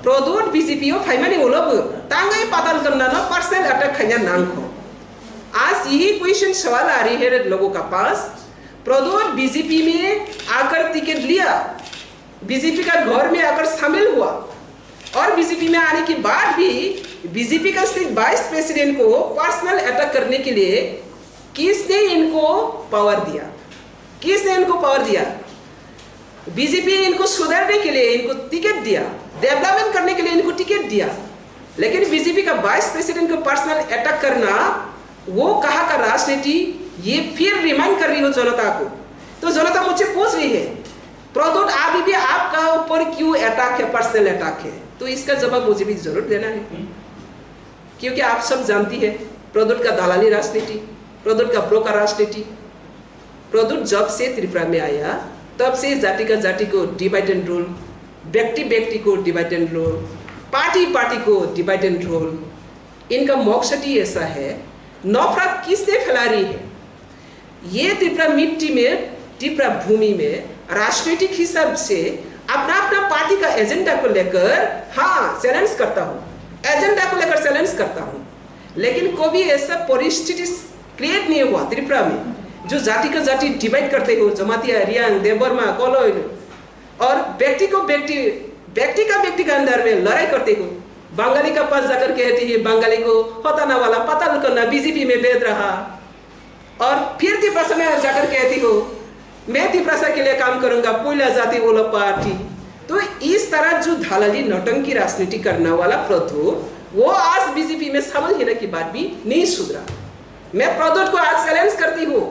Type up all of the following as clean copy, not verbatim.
Product BJP o फाइमानी उलोबो तांगई पाताल करना ना personal attack खैया नांगो आज यही क्वेश्चन सवाल आ रही है लोगों का पास प्रोडक्ट बीजेपी में आकर टिकट लिया बीजेपी का घर में आकर शामिल हुआ और बीजेपी में आने के बाद भी बीजेपी का स्टेट वाइस प्रेसिडेंट को पर्सनल अटैक करने के लिए किसने इनको पावर दिया किसने इनको पावर दिया बीजेपी इनको सुधारने के लिए इनको टिकट दिया डेवलपमेंट करने के लिए इनको टिकट दिया लेकिन बीजेपी का वाइस प्रेसिडेंट को पर्सनल अटैक करना वो कहाँ का राजनीति ये फिर रिमाइंड कर रही हो जनता को तो जनता मुझसे पूछ रही है प्रोडक्ट अभी भी आपका ऊपर क्यों अटैक है पर्सनल अटैक है तो इसका जवाब मुझे भी जरूर देना है क्योंकि आप सब जानती है प्रोडक्ट का दलाली राजनीति प्रोडक्ट का ब्रोकर राजनीति प्रोडक्ट जब से त्रिपुरा में आया तब से जाति को डिवाइड एंड रूल व्यक्ति को डिवाइड एंड रूल पार्टी को डिवाइड एंड रूल इनका मकसद ही ऐसा है नफरत किसने फैला रही है ये त्रिपुरा मिट्टी में त्रिपुरा भूमि में राजनीतिक हिसाब से अपना अपना पार्टी का एजेंडा को लेकर हाँ चैलेंज करता हूँ एजेंडा को लेकर चैलेंज करता हूँ लेकिन कभी ऐसा परिस्थिति क्रिएट नहीं हुआ त्रिपुरा में जो जाति का जाति डिवाइड करते हो जमातिया रियांग देवबर्मा कोलोइन और व्यक्ति का व्यक्ति का अंदर में लड़ाई करते हो बंगाली का पास जाकर कहती है बंगाली को होताना वाला पता करना बीजेपी में भेज रहा और फिर त्रिपुरा में जाकर कहती हो मैं त्रिपुरा के लिए काम करूंगा पुला जाति वाला पार्टी तो इस तरह जो दलाली नौटंकी राजनीति करने वाला प्रथु वो आज बीजेपी में शामिल होने के बाद भी नहीं सुधरा मैं प्रोडक्ट को आज चैलेंज करती हूँ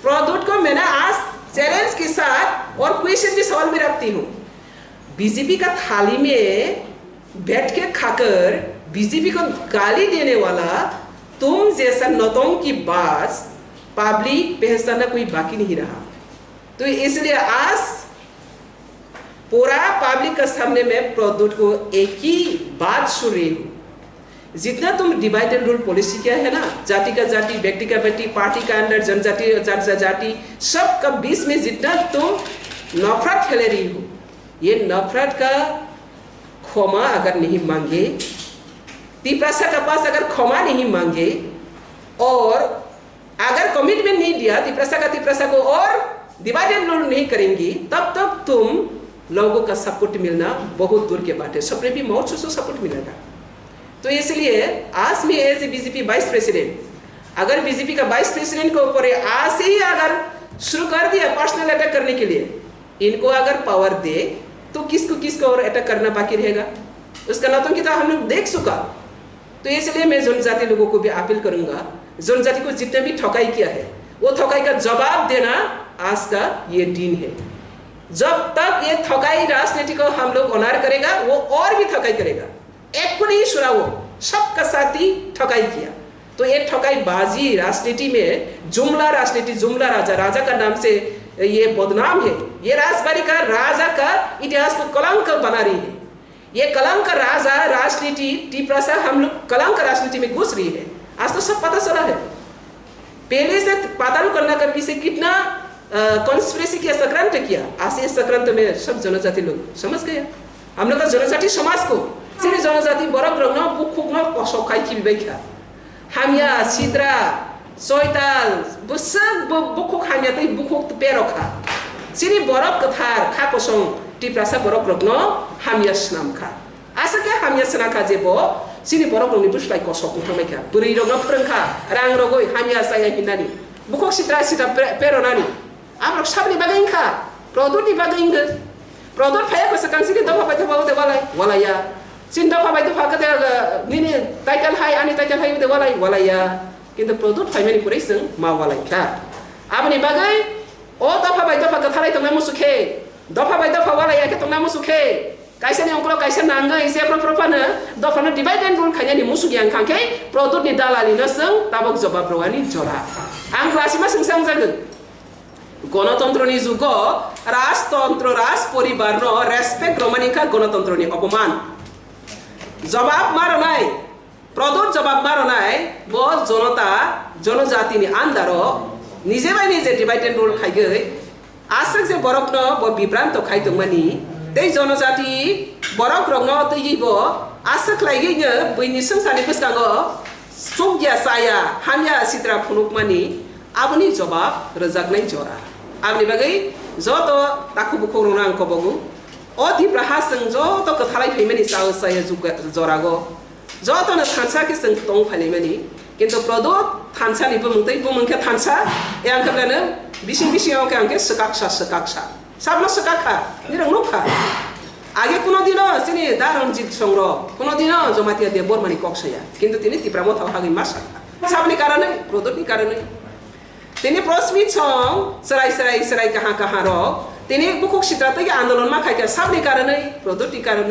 प्रोडक्ट को मैंने आज चैलेंज के साथ और क्वेश्चन भी सवाल में रखती हूँ बीजेपी का थाली में बैठ के खाकर बीजेपी को गाली देने वाला तुम जैसा नौटंकी बाज पब्लिक पहचानना कोई बाकी नहीं रहा तो इसलिए आज पूरा पब्लिक का सामने में प्रोडक्ट को एक ही बात सुन रही हूँ जितना तुम डिवाइड एंड रूल पॉलिसी क्या है ना जाति का जाति व्यक्ति का व्यक्ति पार्टी का अंदर जनजाति जाति सब का बीच में जितना तुम नफरत फैले रही हो ये नफरत का क्षमा अगर नहीं मांगे त्रिपुरा का पास अगर क्षमा नहीं मांगे और अगर कमिटमेंट नहीं दिया त्रिपुरा को और डिवाइड एंड रूल नहीं करेंगी तब तक तुम लोगों का सपोर्ट मिलना बहुत दूर के बात है सबने भी बहुत से सपोर्ट मिलेगा तो इसलिए आज में as a BJP vice president अगर बीजेपी का वाइस प्रेसिडेंट के ऊपर आज से ही अगर शुरू कर दिया पर्सनल अटैक करने के लिए इनको अगर पावर दे तो किसको और अटैक करना बाकी रहेगा उसका नौटंकी तो हम लोग देख चुका तो इसलिए मैं जनजाति लोगों को भी अपील करूंगा जनजाति को जितने भी ठकाई किया है वो ठकाई का जवाब देना आज का ये दिन है जब तक ये ठकाई राजनीति को हम लोग ऑनर करेगा वो और भी ठकाई करेगा एक को नहीं सुना वो सबका साथ ही ठकाई किया तो ये ठकाई बाजी राजनीति में जुमला राजनीति जुमला राजा का नाम से ये बदनाम है ये राजबाड़ी का राजा का इतिहास को कलंक बना रही है ये कलंक राजा राजनीति त्रिपुरा से हम लोग कलंक राजनीति में घुस रही है आज तो सब पता चला है पहले से पाताल करने का पीछे कितना कॉन्स्पिरेसी किया संक्रांत किया आज इस संक्रांत में सब जनजाति लोग समझ गए हम लोग का जनजाति समाज को सिर्फ जनजाति बरक रंग बुखुक न कसौखाई की बेखा हामिया सिद्रा सोइताल बुसक बुखुक हामिया तै बुखुक पेरखा सिरि बरक कथार खा कसं त्रिपुरा बरक रंग हामिया स्नाम खा आसा के हामिया स्ना खा जेबो सिरि बरक रंग बुसलाय कसौक थमायखा बुरै रंग फोरोंखा रां रगै हामिया साया हिनानि बुखुक सिद्रा पेरनानि आमरक साबनि बागैखा प्रदुनि बागैंगो प्रदुर फाया कसकां सिरि दफा बाय दफा देवालाय वालाया सिन दफा बाय दफा कते निनि टाइटल हाय आनि टाइटल हाय देवालाय वालाया किन्तु प्रदुर फायमानि पुरै जों मावालायखा आबनि बागै ओ दफा बाय दफा कथालाय तंना मुसुखे दफा बाय दफा वालाया के तंना मुसुखे काइसेनि अंकल काइसे नांगै इसे प्रफानो दफानो डिवाइड एंड रूल खायनि मुसुगि आं खांखे प्रदुरनि दालालिनो जों ताबक जवाब रवानि जरा आं क्लासिमा सोंसां जागोन गणतंत्रनि जुग राजतंत्र राज परिवार नो रेस्पेक्ट रमानिका गणतंत्रनि अपमान जवाब मारनाय प्रदुर जवाब मारनाय बो जनता जनजातिनि आन्दारो निजे बाय निजे डिवाइड एंड रूल खायगै आसक जे बरकनो बो बिब्रांत खायदोंमानि tei jonojati borok rokno teibo asok laigino boini sungsani bwskango sungya saya hamya sitra phunukmani aboni jawab rojaknai jora abni bagai joto takubuko ronang kobogu o dipra hasang joto kathalai phaimani sao saya jorago joto na thansa ke sing tong phalimani kintu produk thansa ni bumungtai bumungke thansa yang kablana bising ang ke sekaksa sablo sekakha nirang nokha आगे कुनो दिनो सिनी दारंजित संग्रो कुनो दिनो जमातिया देवर मणि कक्षया किंतु तिनी तिप्रामो थाहागि मासा साबनि कारण प्रोडक्टनि कारण तिनी प्रस्मित छं सराय कहाँ रो तिनी बुकुक सित्रा तै आंदोलन मा खाइका साबनि कारण प्रोडक्टनि कारण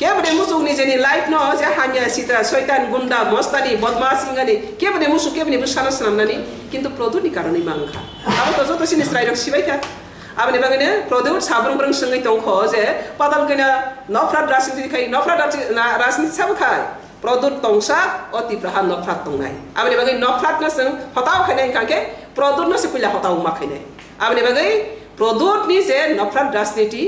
के बडे मुसुकनि जेनि लाइफ न जे हामिया सित्रा शैतान गुंडा मस्तानी बदमासिंगानि के बडे मुसुक के बडे बुसाना सनामनानि किंतु प्रोडक्टनि कारण मांखा अब तो जतो सिनि स्राइरक सिबाइखा abni bagane product sabrung brung sungai tongkho je padal kena nofrat rasniti khai nofrat rasniti sab khai product tongsa oti praha nofrat tongnai abni bagane nofrat na sung hotau khainai kake product na sepila hotau ma khainai abni bagane product ni je nofrat rasniti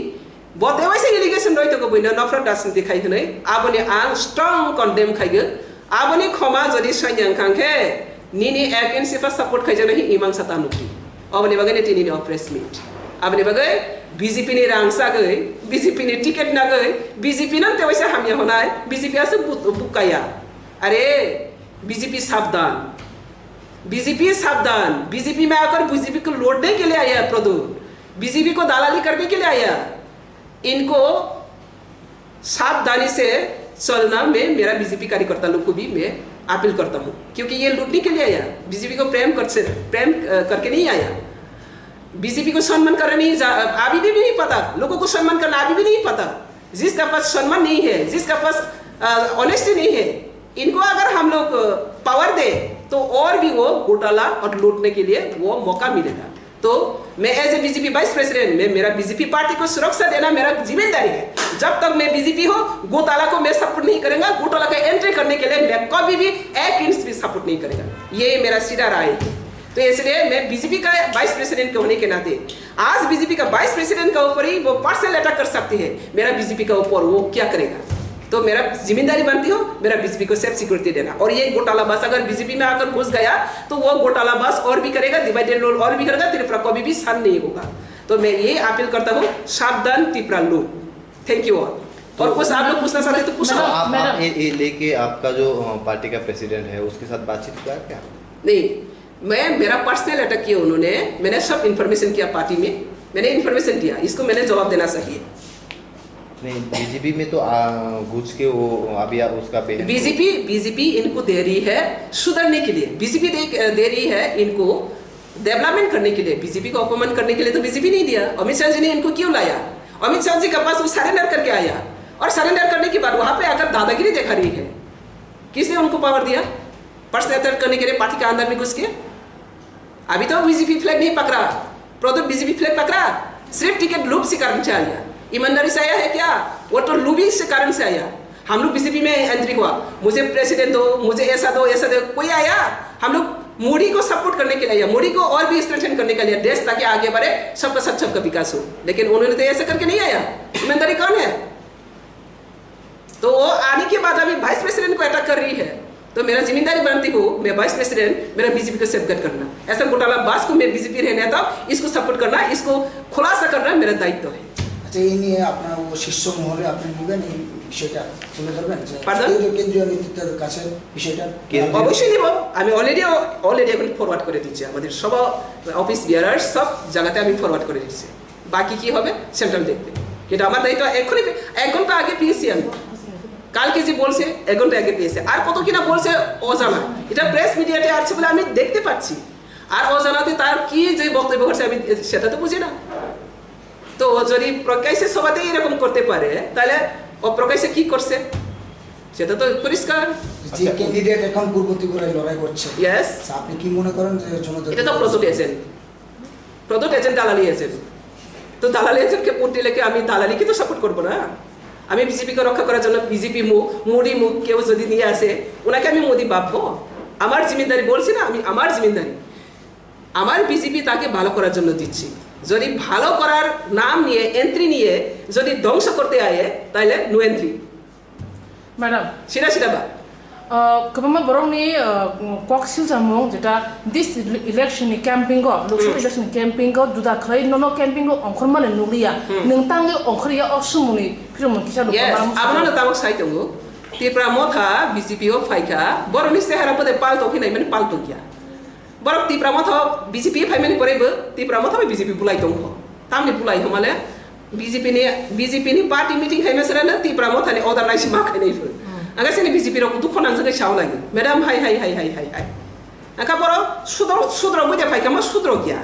bote waise allegation roi to ko boina nofrat rasniti khai hnai abni ang strong condemn khaigo abni khoma jodi sanyang kangke nini agency fa support khaijana hi imang sata nukri abni bagane tini ni press meet abni bagai BJP ni rangsa gai BJP ni ticket na gai BJP nan te waisa hamya honai BJP asu bukaya are BJP सावधान BJP में आकर BJP को लौटने के लिए आया product BJP को दलाली करने के लिए आया इनको सावधानी से चलना मैं मेरा BJP कार्यकर्ता लोग को भी मैं अपील करता हूँ क्योंकि ये लूटने के लिए आया BJP को प्रेम करके नहीं आया BJP को सम्मान करना नहीं अभी भी नहीं पता लोगों को सम्मान करना अभी भी नहीं पता जिसका पास सम्मान नहीं है जिसका पास ऑनेस्टी नहीं है इनको अगर हम लोग पावर दे तो और भी वो घोटाला और लूटने के लिए वो मौका मिलेगा तो मैं as a BJP vice president में मेरा BJP पार्टी को सुरक्षा देना मेरा जिम्मेदारी है जब तक मैं BJP हो घोटाला को मैं सपोर्ट नहीं करूंगा घोटाला का एंट्री करने के लिए मैं कभी भी 1 इंच भी सपोर्ट नहीं करेगा ये मेरा सीधा राय है तो इसलिए मैं BJP का वाइस प्रेसिडेंट होने के नाते आज BJP का वाइस प्रेसिडेंट का ऊपर ही वो पर्सनल अटैक कर सकती है मेरा BJP का ऊपर वो क्या करेगा तो मेरा जिम्मेदारी बनती हो मेरा BJP को सेफ सिक्योरिटी देना और ये घोटाला बस अगर BJP में आकर घुस गया तो वो घोटाला बस और भी करेगा डिवाइडेड रोल और भी करेगा त्रिपुरा कभी भी शांत नहीं होगा तो मैं ये अपील करता हूँ सावधान त्रिपुरा लोग थैंक यू ऑल और कुछ आप लोग पूछना चाहते तो पूछो आप ये लेके आपका जो पार्टी का प्रेसिडेंट है उसके साथ बातचीत किया क्या नहीं मैं मेरा पर्सनल अटैक किया उन्होंने मैंने सब इन्फॉर्मेशन किया पार्टी में मैंने इन्फॉर्मेशन दिया इसको मैंने जवाब देना चाहिए नहीं BJP में तो घुस के वो अभी उसका BJP इनको दे रही है सुधरने के लिए BJP दे रही है इनको डेवलपमेंट करने के लिए BJP को अपमान करने के लिए तो BJP नहीं दिया अमित शाह जी ने इनको क्यों लाया अमित शाह जी के पास वो सरेंडर करके आया और सरेंडर करने के बाद वहां पे आकर दादागिरी दिखा रही है किसने उनको पावर दिया पर्सनल अटैक करने के लिए पार्टी के अंदर में घुस के अभी तो BJP फ्लैग नहीं पकड़ा प्रोडक्ट BJP फ्लैग पकड़ा सिर्फ टिकट लूप से कारण से आया ईमानदारी से आया है क्या वो तो लूबिंग से कारण से आया हम लोग BJP में एंट्री हुआ मुझे प्रेसिडेंट दो मुझे ऐसा दो कोई आया हम लोग मोदी को सपोर्ट करने के लिए मोदी को और भी स्ट्रेंथन करने के लिए देश ताकि आगे बढ़े सबका सबका विकास हो लेकिन उन्होंने तो ऐसा करके नहीं आया ईमानदारी कौन है तो वो आने के बाद अभी वाइस प्रेसिडेंट को अटैक कर रही है तो मेरा जिम्मेदारी बनती हो मैं वाइस प्रेसिडेंट मेरा BJP को सेफगार्ड करना ऐसा घोटाला बास को मैं BJP रहने था इसको सपोर्ट करना इसको खुलासा करना मेरा दायित्व है अच्छा ये नहीं है अपना वो शिष्य मोहरे अपने निवेदन এই বিষয়টা তুলে ধরবেন যে কেন্দ্রীয় নেতৃত্বের কাছে বিষয়টা অবশ্যই দেব আমি অলরেডি এখন ফরওয়ার্ড করে দিচ্ছি আমাদের সব অফিস বিয়ারার সব জায়গাতে আমি ফরওয়ার্ড করে দিচ্ছি বাকি কি হবে সেন্ট্রাল দেখবে এটা আমার দায়িত্ব এখনই 1 ঘন্টা আগে পেয়েছি আমি কালকে যে বলছে 1 ঘন্টা আগে পেয়েছে আর কত কিনা বলছে অজানা এটা প্রেস মিডিয়াতে আছে বলে আমি দেখতে পাচ্ছি আর অজানাতে তার কি যে বক্তব্য করছে আমি সেটা তো বুঝি না তো যদি প্রকাশ্যে সবাতে এরকম করতে পারে তাহলে অপ্রকাশ্যে কি করছে সেটা তো পরিষ্কার যে ক্যান্ডিডেট এখন পূর্ববর্তী করে লড়াই করছে यस আপনি কি মনে করেন যে জনতা এটা তো প্রদত্ত এজেন্ট দালালি এজেন্ট তো দালালি এজেন্টকে ভোট দিলে কি আমি দালালিকে তো সাপোর্ট করব না আমি BJP কে রক্ষা করার জন্য BJP মোদি কেউ যদি নিয়ে আসে ওনাকে আমি মোদি ভাববো আমার জিম্মেদারি বলছি না আমি আমার জিম্মেদারি আমার BJP তাকে ভালো করার জন্য দিচ্ছি যদি ভালো করার নাম নিয়ে এন্ট্রি নিয়ে যদি ধ্বংস করতে আয়ে তাহলে নো এন্ট্রি ম্যাডাম সিধা বা kebama borong ni kok sil jamong jeta this election ni camping go lokship election camping go juda khai no camping go ongkhor mane nulia nung tangi ongkhriya osumuni phirmon kisa do yes abana na tamok sai tongo tipra motha bjp o phaika boroni sehara pode pal to khinai mane pal to kya borok tipra motha bjp phai mane pore bo tipra motha bjp bulai tongkho tamni bulai homale bjp ni party meeting khai mesara na tipra motha ni organize ma khai nei fu aga sini BJP ro kutu khonang jage shaw lagi madam hai aka boro sudro buja phai kama sudro kya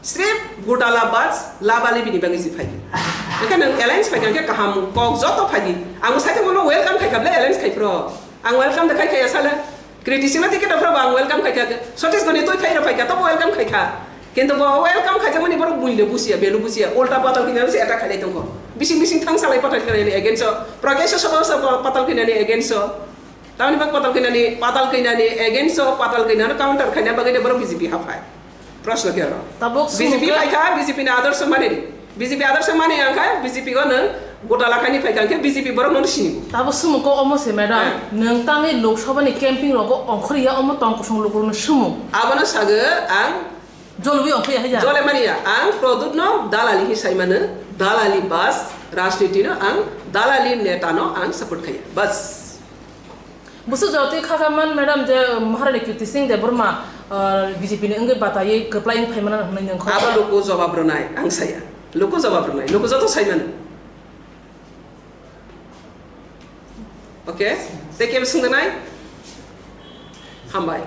strip gudala bats labali bini bangi si phai aka nang alliance phai kan ke kaham kok joto phai ang sai ko no welcome khai kable alliance khai pro ang welcome da khai asala criticism ti ke da pro ang welcome khai ka sotis goni toy phai ra phai ka to welcome khai ka কিন্তু welcome খাইছে মানে বড় বুইলে বুসিয়া বেলু বুসিয়া উল্টা পাতাল কিনা সে এটা খাইলে তঙ্গ বিসিং থাং সালাই পাতাল কিনা এগেইনস্ট প্রগেশ সব পাতাল কিনা এগেইনস্ট তাহলে বাক পাতাল কিনা এগেইনস্ট পাতাল কিনা কাউন্টার খাইনা বাগাইতে বড় বিজেপি হাফায় প্রশ্ন কি আর বিজেপি ফাইকা বিজেপি না আদর্শ মানে বিজেপি আদর্শ মানে আঙ্কা বিজেপি গন গোটা লাখানি ফাইকাকে বিজেপি বড় নন সিনি তাবো সুমুকো অমসে ম্যাডাম নং তাঙ্গে লোকসভানি ক্যাম্পিং রগো অংখরিয়া অম তংকসং লোকরনো সুমু আবানো সাগে আং Jolwi oke ya. Jole mania ang produk no dalali hisai mana dalali bas राजनीति no ang dalali neta no ang support kaya bas. Busu jauti khakaman madam je Maharani Kirti Singh de Burma BJP ni enggak bataye keplaing payment nang kau. Apa loko jawab runai ang saya. Loko jawab runai. Loko jatuh saya mana. Okay. Take care sungdenai. Hambai.